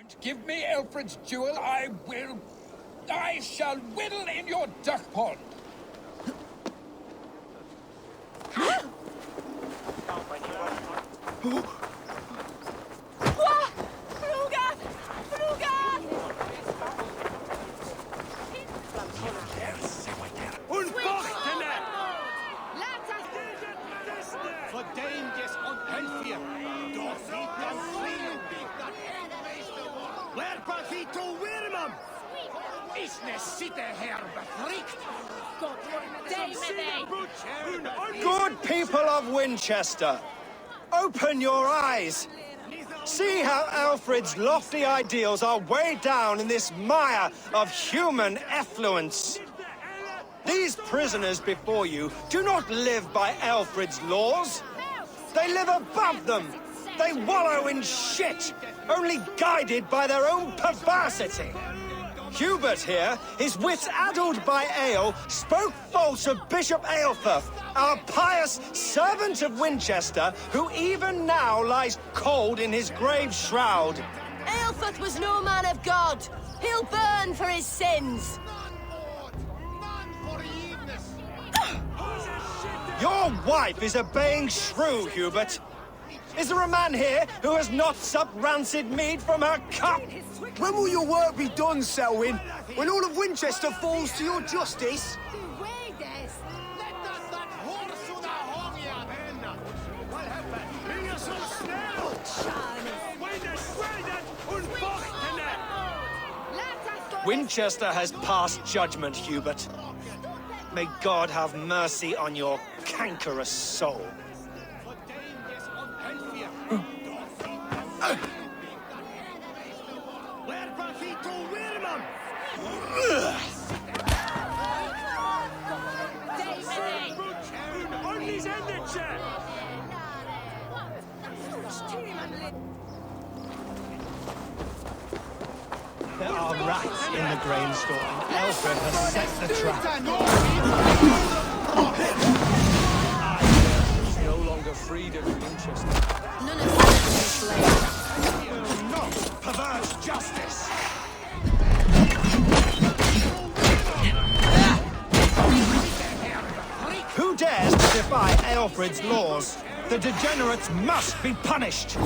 don't give me Alfred's jewel, I shall whittle in your duck pond. Good people of Winchester, open your eyes. See how Alfred's lofty ideals are weighed down in this mire of human effluence. These prisoners before you do not live by Alfred's laws. They live above them. They wallow in shit, only guided by their own perversity. Hubert here, his wits addled by ale, spoke false of Bishop Aelfirth, our pious servant of Winchester, who even now lies cold in his grave shroud. Aelfirth was no man of God. He'll burn for his sins. Your wife is obeying shrew, Hubert. Is there a man here who has not supped rancid mead from her cup? When will your work be done, Selwyn? When all of Winchester falls to your justice? Winchester has passed judgment, Hubert. May God have mercy on your cankerous soul. There are rats in the grain store, and Alfred has set the trap. It's no longer freedom in Winchester. None of this is Will not pervert justice. Who dares to defy Alfred's laws? The degenerates must be punished.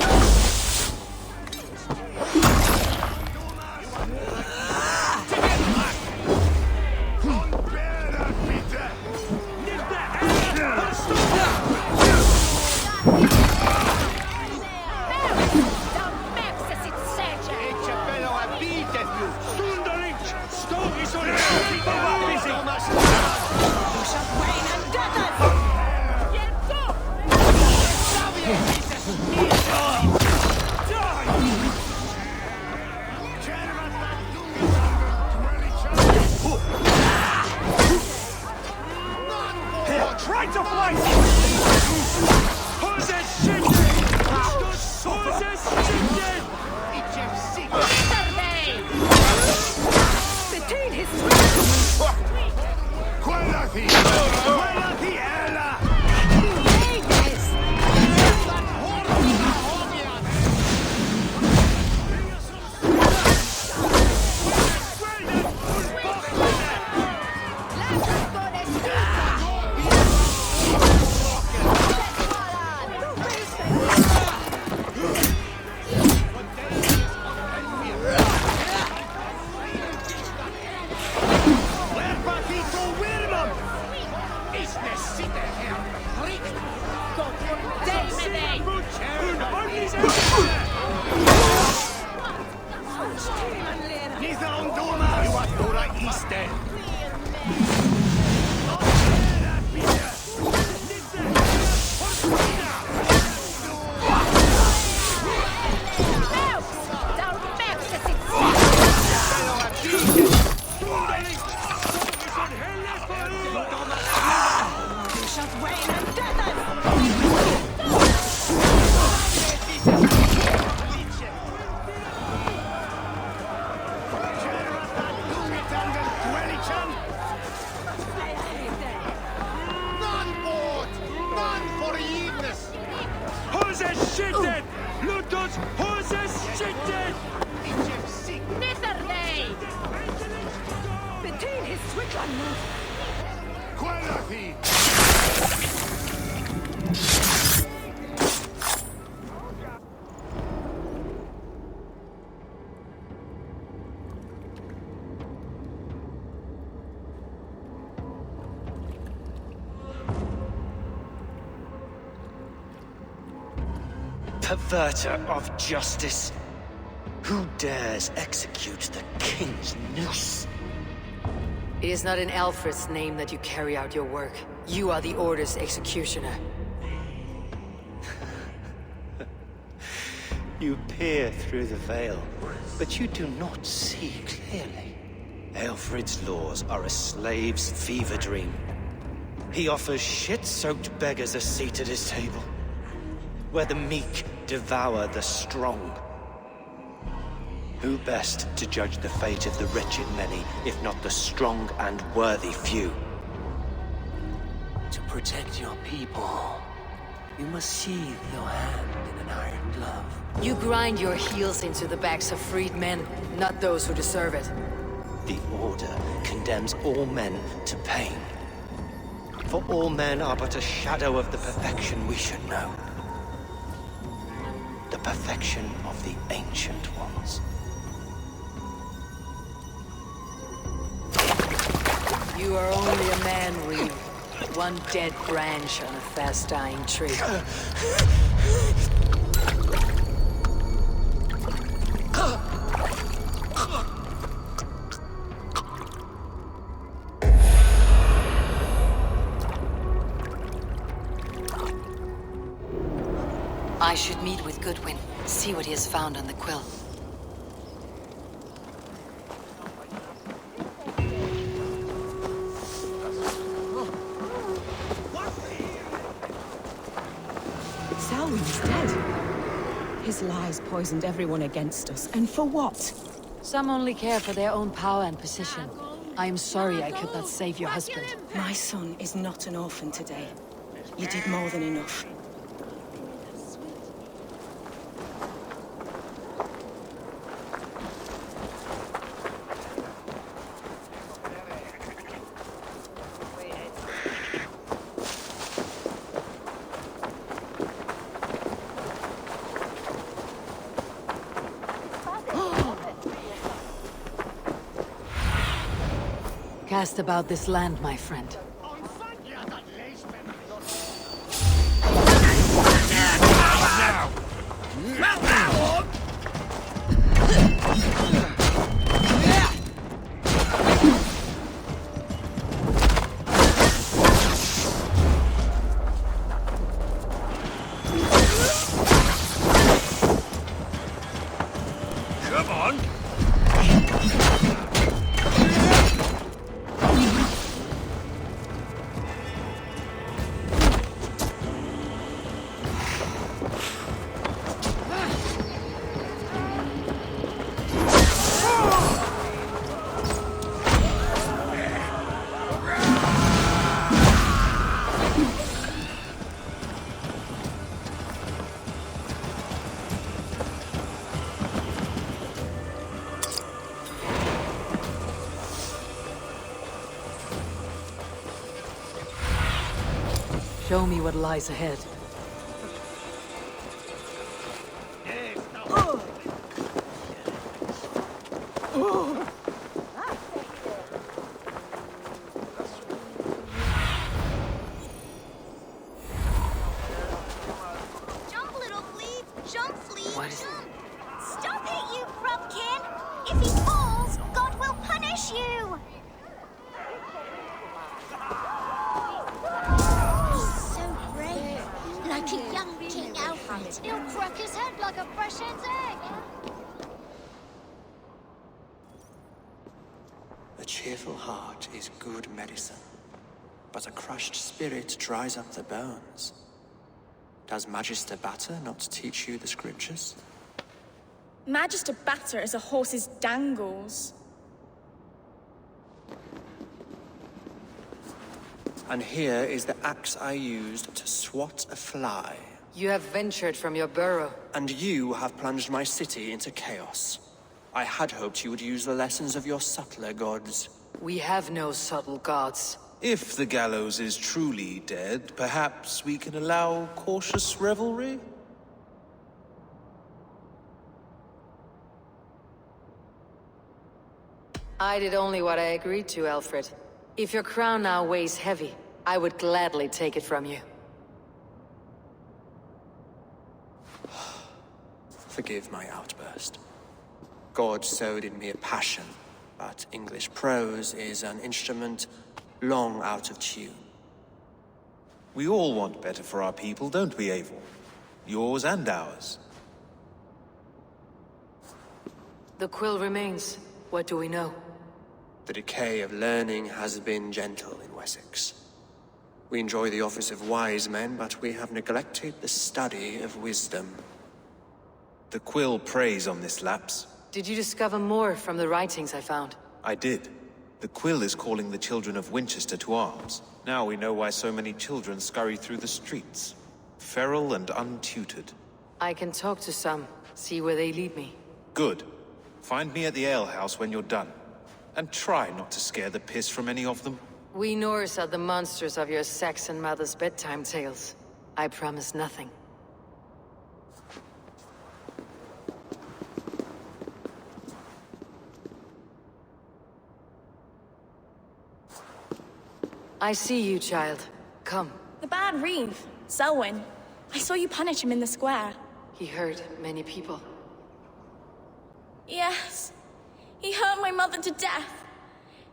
Hose shitted! Lutos, hose shitted! Perverter of justice. Who dares execute the king's noose? It is not in Alfred's name that you carry out your work. You are the Order's executioner. You peer through the veil, but you do not see clearly. Alfred's laws are a slave's fever dream. He offers shit-soaked beggars a seat at his table, where the meek devour the strong. Who best to judge the fate of the wretched many, if not the strong and worthy few? To protect your people, you must sheathe your hand in an iron glove. You grind your heels into the backs of freed men, not those who deserve it. The Order condemns all men to pain. For all men are but a shadow of the perfection we should know. The perfection of the Ancient Ones. You are only a man, Reeve. One dead branch on a fast-dying tree. I should meet with Goodwin, see what he has found on the quill. Selwyn's dead. His lies poisoned everyone against us, and for what? Some only care for their own power and position. I am sorry I could not save your husband. My son is not an orphan today. You did more than enough. Cast about this land, my friend. Come on! Show me what lies ahead. Jump, little flea! Jump, flea! What is- Jump! Stop it, you grumpkin! If he falls, God will punish you! He's so brave, like a young King Alfred. He'll crack his head like a fresh hen's egg. A cheerful heart is good medicine, but a crushed spirit dries up the bones. Does Magister Batter not teach you the scriptures? Magister Batter is a horse's dangles. And here is the axe I used to swat a fly. You have ventured from your burrow. And you have plunged my city into chaos. I had hoped you would use the lessons of your subtler gods. We have no subtle gods. If the gallows is truly dead, perhaps we can allow cautious revelry? I did only what I agreed to, Alfred. If your crown now weighs heavy, I would gladly take it from you. Forgive my outburst. God sowed in me a passion, but English prose is an instrument long out of tune. We all want better for our people, don't we, Eivor? Yours and ours. The quill remains. What do we know? The decay of learning has been gentle in Wessex. We enjoy the office of wise men, but we have neglected the study of wisdom. The quill preys on this lapse. Did you discover more from the writings I found? I did. The quill is calling the children of Winchester to arms. Now we know why so many children scurry through the streets. Feral and untutored. I can talk to some, see where they lead me. Good. Find me at the alehouse when you're done. And try not to scare the piss from any of them. We Norse are the monsters of your Saxon mother's bedtime tales. I promise nothing. I see you, child. Come. The bad reeve, Selwyn. I saw you punish him in the square. He hurt many people. Yes. He hurt my mother to death.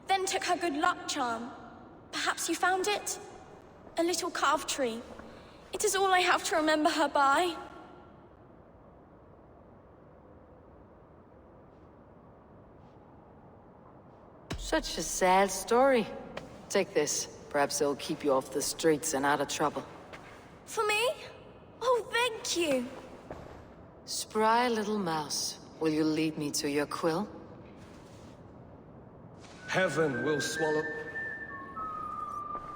Then took her good luck charm. Perhaps you found it? A little carved tree. It is all I have to remember her by. Such a sad story. Take this. Perhaps it'll keep you off the streets and out of trouble. For me? Oh, thank you. Spry little mouse. Will you lead me to your quill? Heaven will swallow...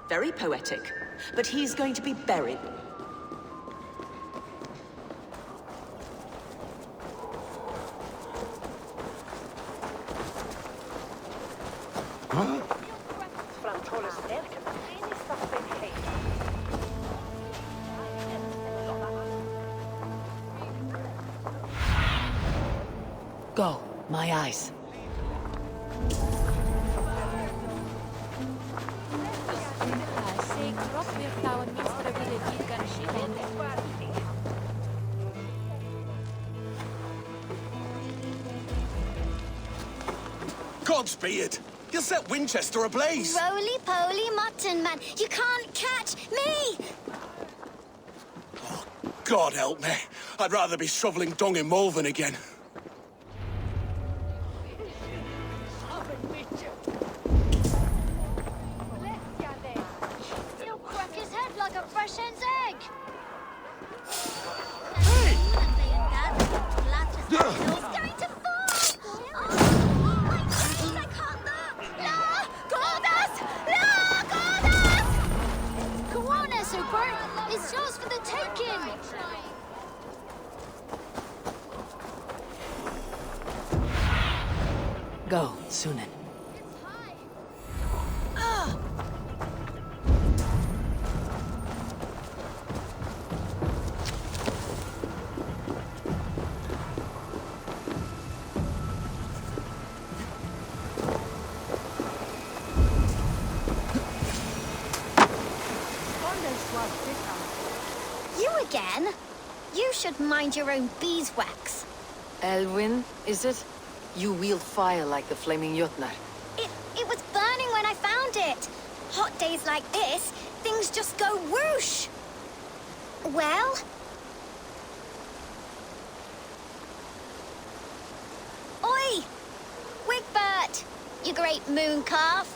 Very poetic. But he's going to be buried. Go, my eyes. Godspeed! You'll set Winchester ablaze! Roly-poly mutton man, you can't catch me! Oh, God help me. I'd rather be shoveling dung in Malvern again. He'll crack his head like a fresh hen's egg! Hey! He's going to fall! Oh, my goodness, I can't look! La! Gordas! La! Gordas! Go on, Essobert. It's yours for the taking! Go, Sunan. You again? You should mind your own beeswax. Elwyn, is it? You wield fire like the flaming Jotnar. It was burning when I found it. Hot days like this, things just go whoosh. Well? Oi! Wigbert! You great moon calf.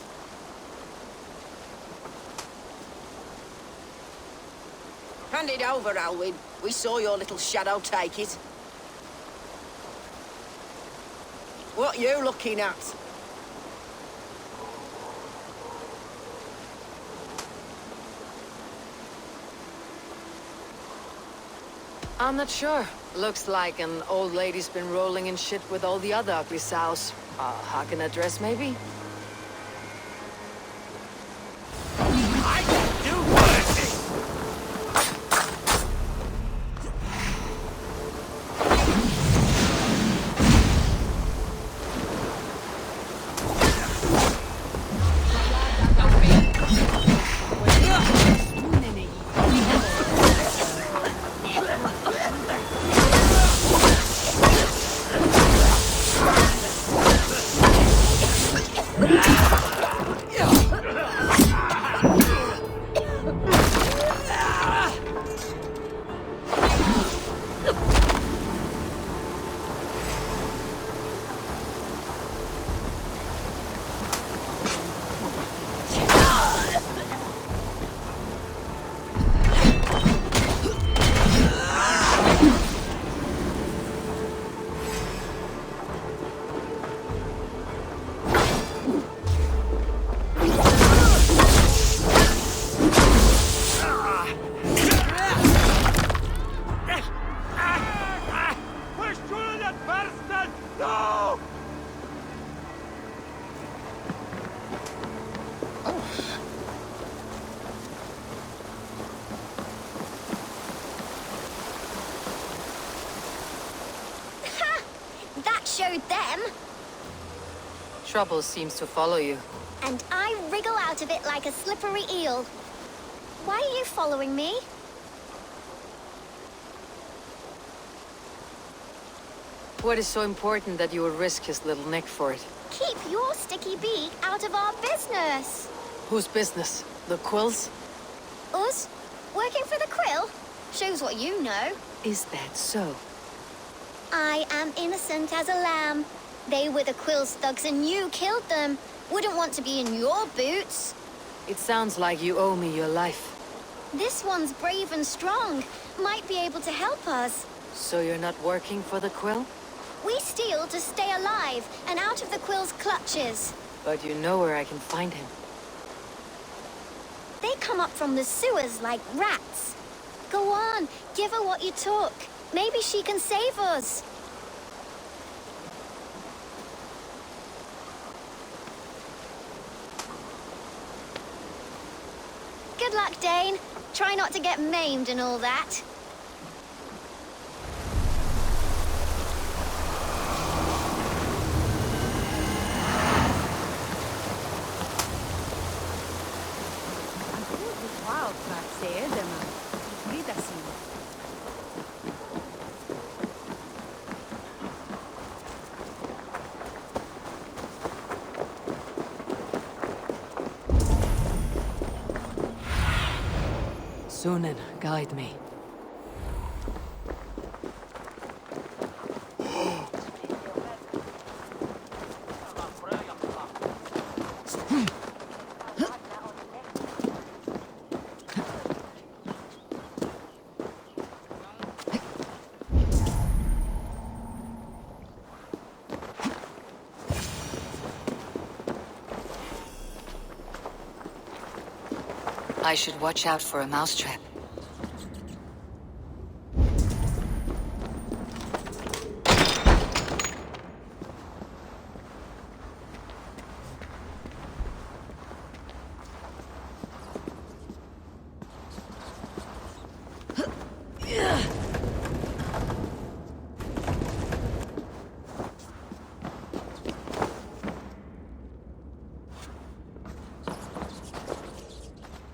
Hand it over, Alwyn. We saw your little shadow take it. What you looking at? I'm not sure. Looks like an old lady's been rolling in shit with all the other ugly sows. Harken address, maybe? showed them. Trouble seems to follow you. And I wriggle out of it like a slippery eel. Why are you following me? What is so important that you would risk his little neck for it? Keep your sticky beak out of our business. Whose business? The Quill's? Us? Working for the Quill? Shows what you know. Is that so? I am innocent as a lamb. They were the Quill's thugs and you killed them. Wouldn't want to be in your boots. It sounds like you owe me your life. This one's brave and strong. Might be able to help us. So you're not working for the Quill? We steal to stay alive and out of the Quill's clutches. But you know where I can find him. They come up from the sewers like rats. Go on, give her what you took. Maybe she can save us. Good luck, Dane. Try not to get maimed and all that. Sunan, guide me. I should watch out for a mousetrap.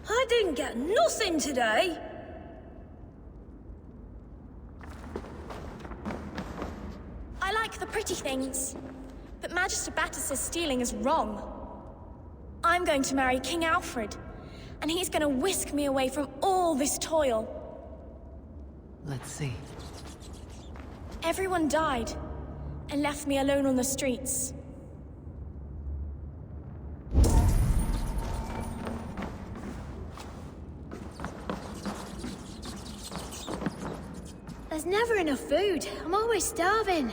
I didn't get nothing today. I like the pretty things, but Magister Batter says stealing is wrong. I'm going to marry King Alfred, and he's going to whisk me away from all this toil. Let's see. Everyone died, and left me alone on the streets. There's never enough food. I'm always starving.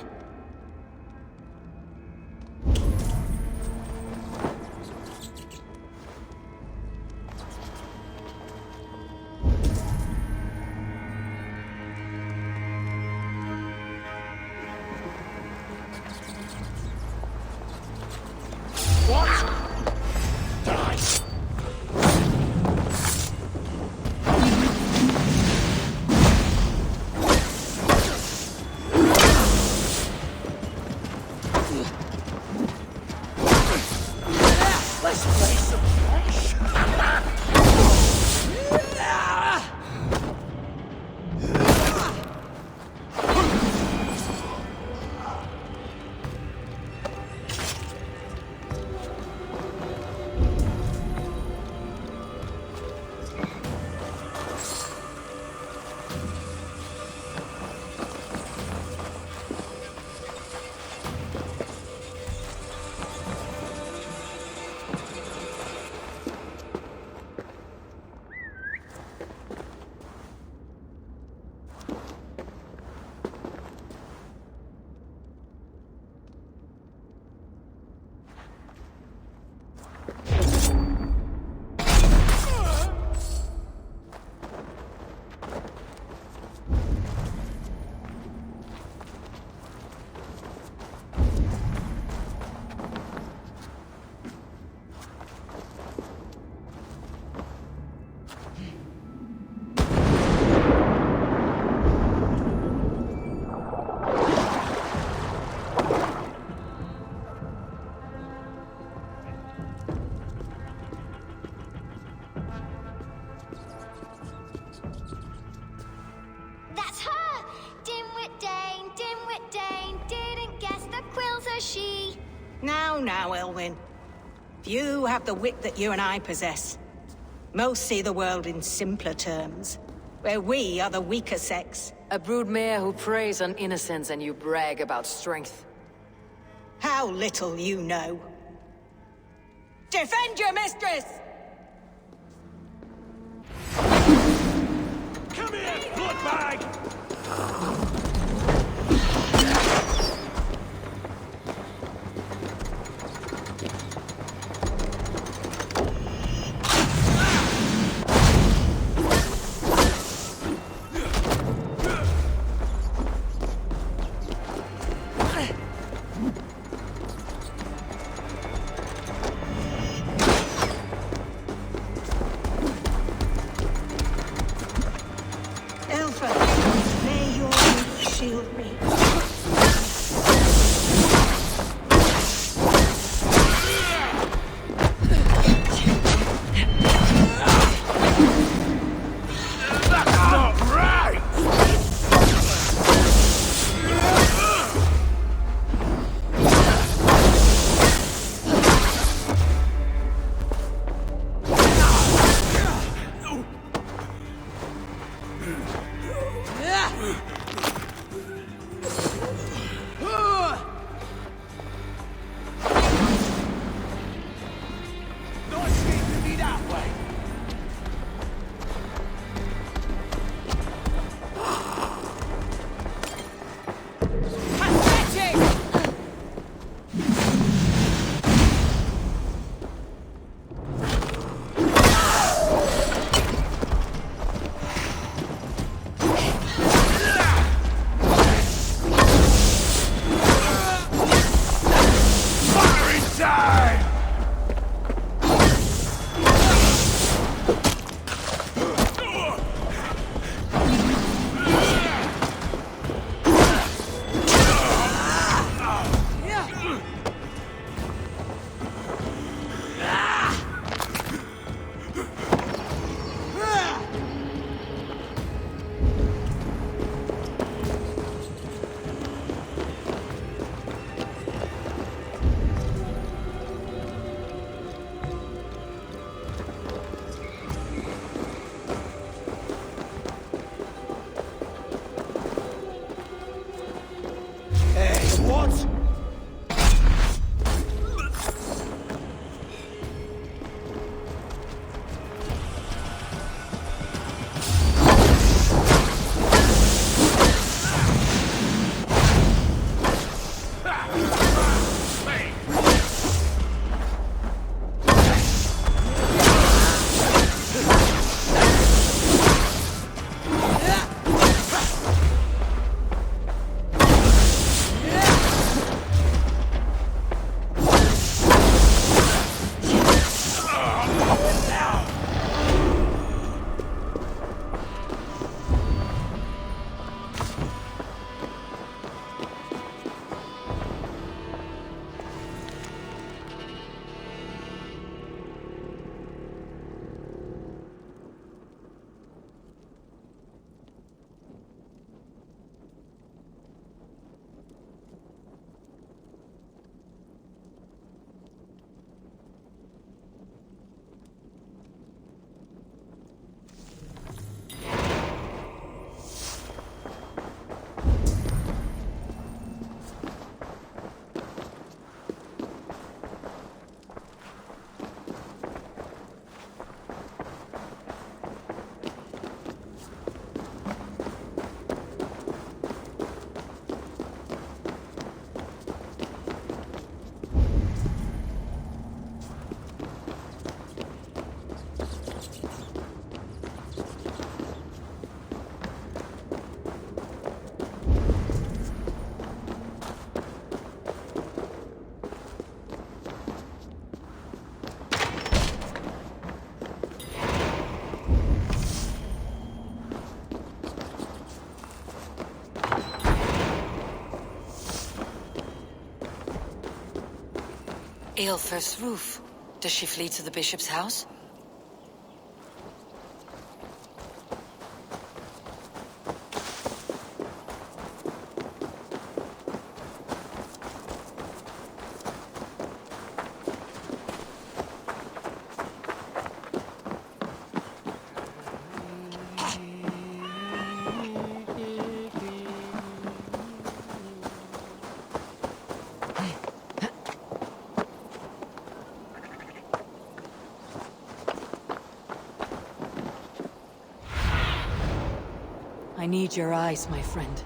Now, Elwyn. Few have the wit that you and I possess. Most see the world in simpler terms, where we are the weaker sex. A broodmare who preys on innocence and you brag about strength. How little you know. Defend your mistress! Come here, bloodbag! Aelfir's roof. Does she flee to the bishop's house? I need your eyes, my friend.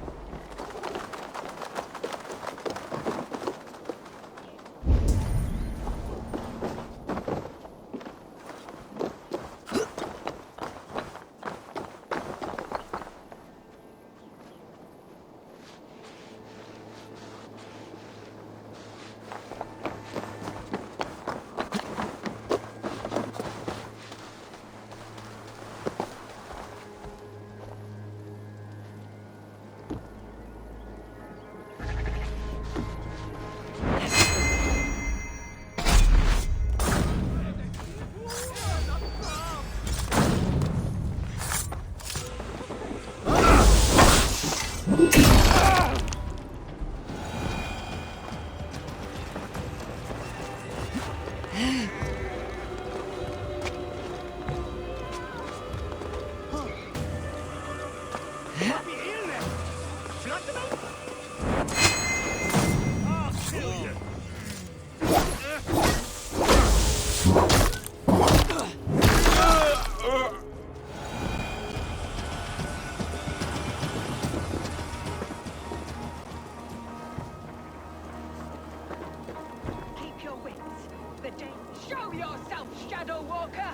Show yourself, Shadow Walker!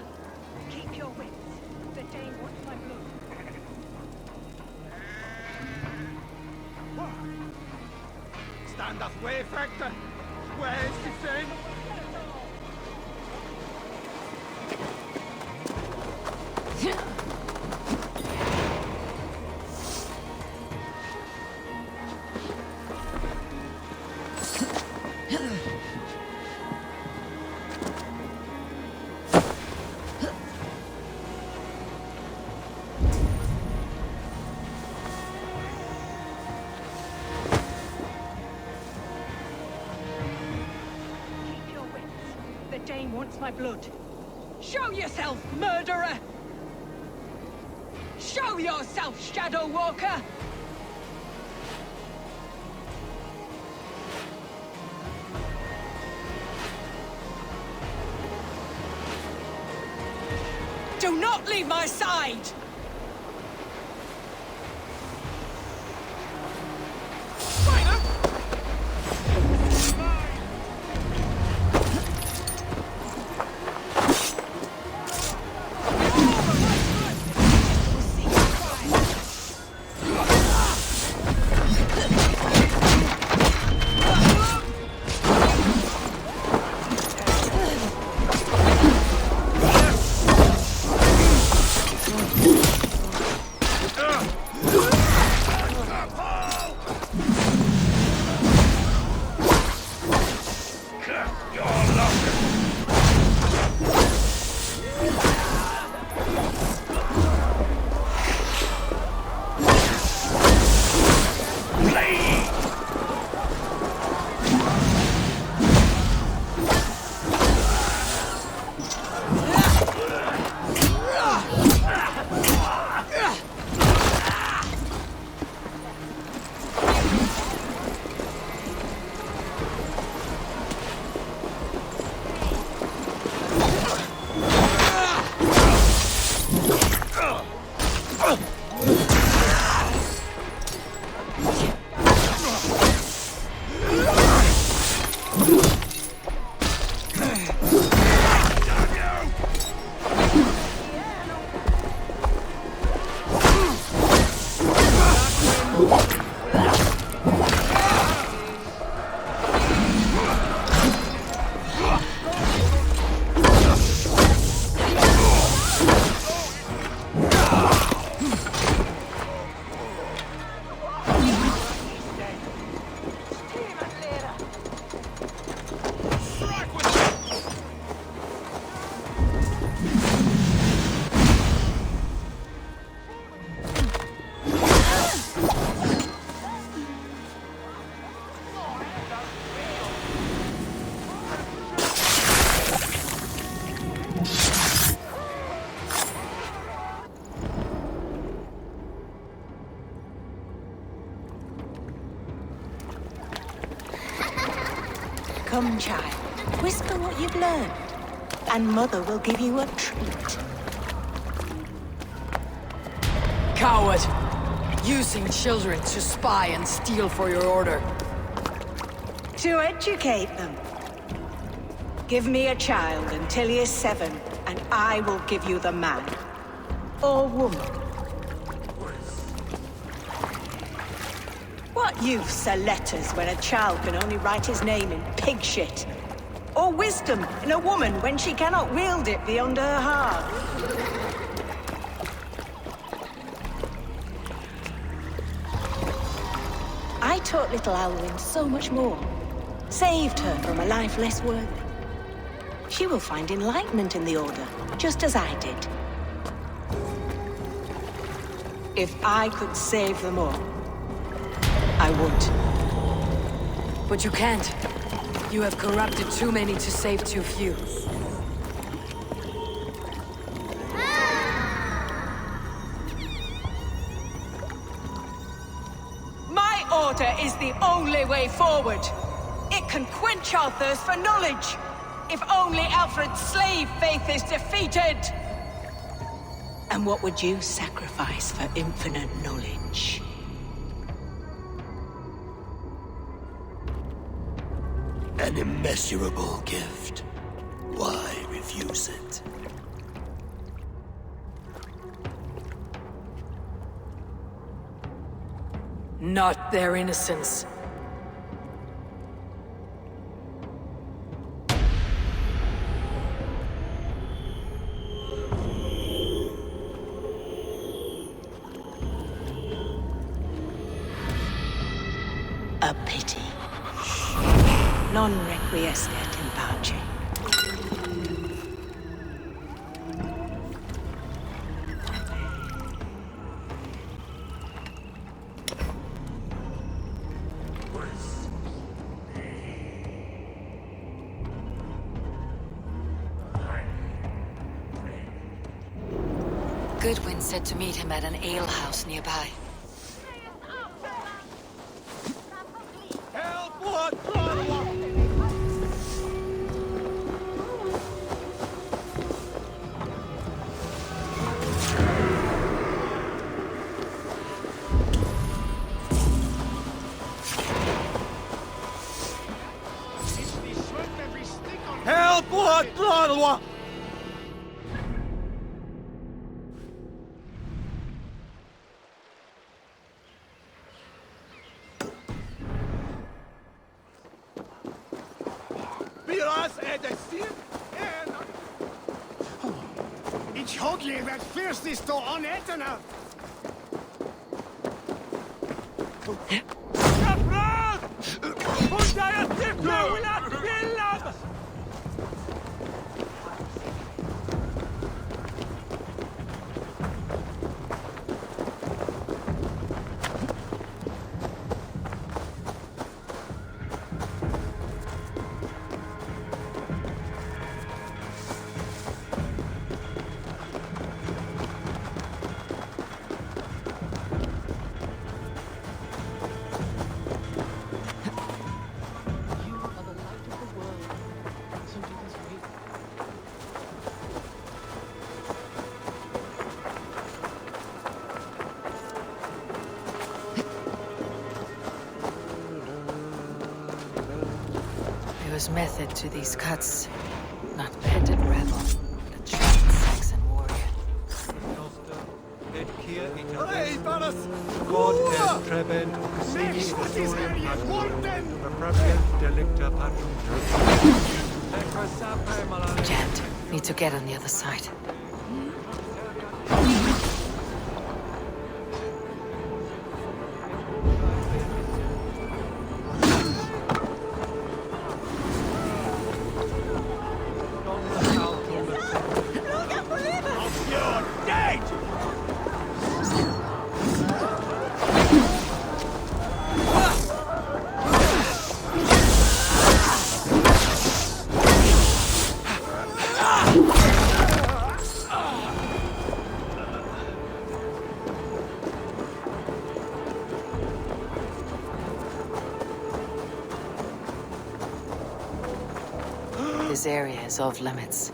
Keep your wits. The Dane wants my blood. Stand us way, Factor! Where's the thing? Dane wants my blood. Show yourself, murderer! Show yourself, Shadow Walker! Do not leave my side! Come, child. Whisper what you've learned, and Mother will give you a treat. Coward! Using children to spy and steal for your order. To educate them. Give me a child until he is 7, and I will give you the man. Or woman. What use are letters when a child can only write his name in pig shit? Or wisdom in a woman when she cannot wield it beyond her heart? I taught little Alwyn so much more. Saved her from a life less worthy. She will find enlightenment in the Order, just as I did. If I could save them all, I would. But you can't. You have corrupted too many to save too few. My order is the only way forward. It can quench our thirst for knowledge. If only Alfred's slave faith is defeated. And what would you sacrifice for infinite knowledge? An immeasurable gift. Why refuse it? Not their innocence. A pity. Non requiescat in pace. Goodwin said to meet him at an alehouse nearby. Ich hodlie werd fyrst då on etterna. Kapran! Und da är typpa och lät billan! There was method to these cuts. Not petted rebel, but a trained Saxon warrior. Hey, Baras! God est trebent, sini historiam delicta Jammed. Need to get on the other side. This area is off limits.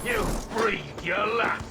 You breathe your last.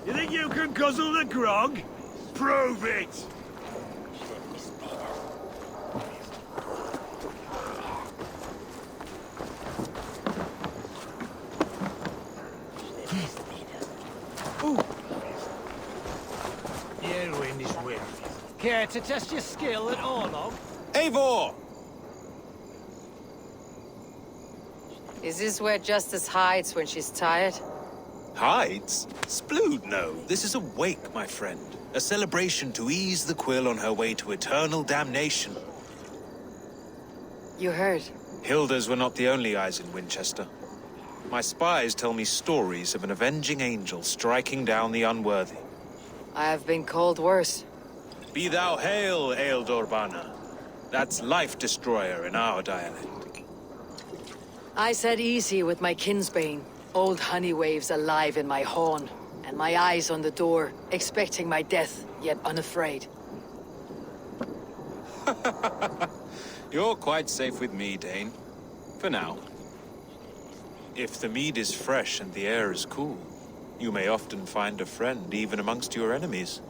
You think you can guzzle the grog? Prove it! You in his whip. Care to test your skill at Orlog? Eivor! Is this where Justice hides when she's tired? Hides? Splood, no. This is a wake, my friend. A celebration to ease the quill on her way to eternal damnation. You heard. Hilda's were not the only eyes in Winchester. My spies tell me stories of an avenging angel striking down the unworthy. I have been called worse. Be thou hail, Ealdorbanna. That's Life Destroyer in our dialect. I said easy with my kinsbane. Old honey waves alive in my horn, and my eyes on the door, expecting my death, yet unafraid. You're quite safe with me, Dane. For now. If the mead is fresh and the air is cool, you may often find a friend even amongst your enemies.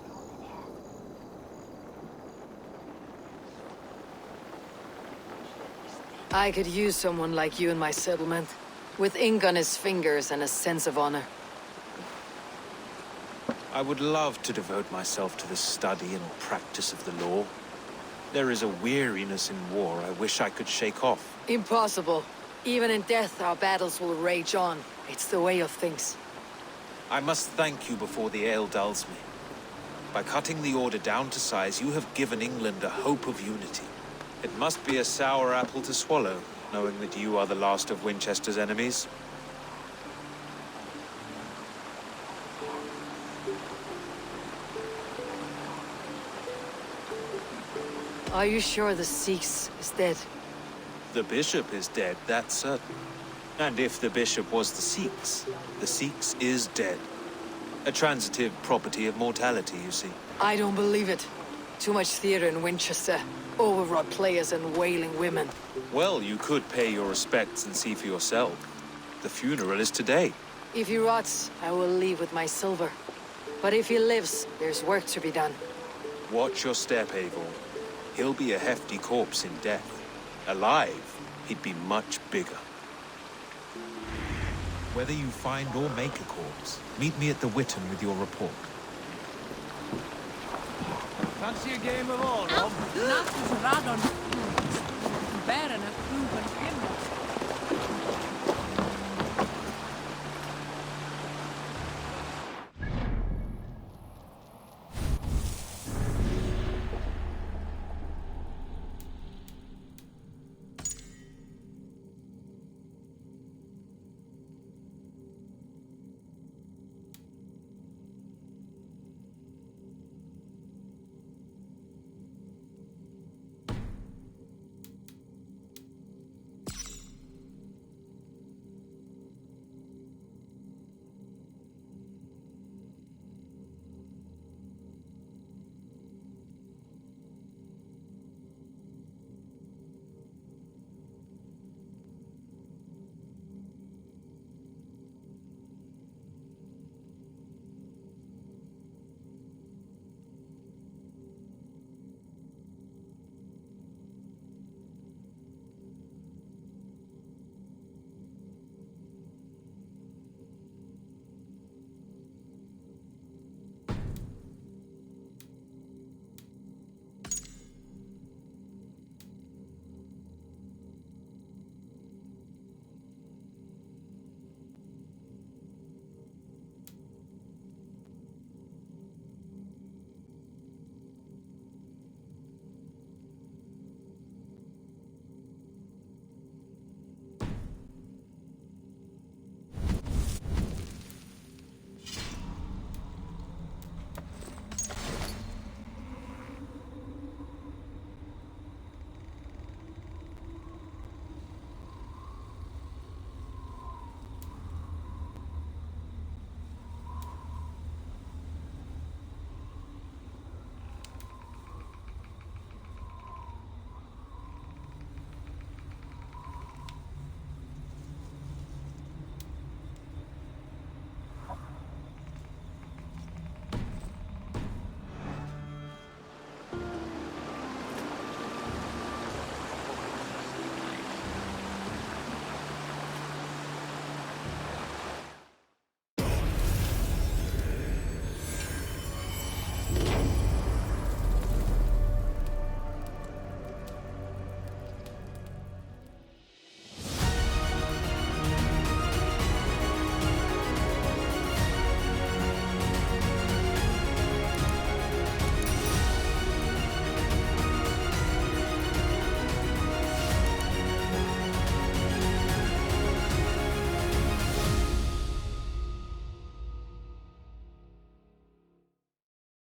I could use someone like you in my settlement, with ink on his fingers and a sense of honor. I would love to devote myself to the study and practice of the law. There is a weariness in war I wish I could shake off. Impossible. Even in death, our battles will rage on. It's the way of things. I must thank you before the ale dulls me. By cutting the order down to size, you have given England a hope of unity. It must be a sour apple to swallow, knowing that you are the last of Winchester's enemies. Are you sure the Sikhs is dead? The bishop is dead, that's certain. And if the bishop was the Sikhs is dead. A transitive property of mortality, you see. I don't believe it. Too much theater in Winchester. Overwrought players and wailing women. Well, you could pay your respects and see for yourself. The funeral is today. If he rots, I will leave with my silver. But if he lives, there's work to be done. Watch your step, Eivor. He'll be a hefty corpse in death. Alive, he'd be much bigger. Whether you find or make a corpse, meet me at the Witten with your report. Fancy a game of all, Rob? Not as Radon. Baron of Proven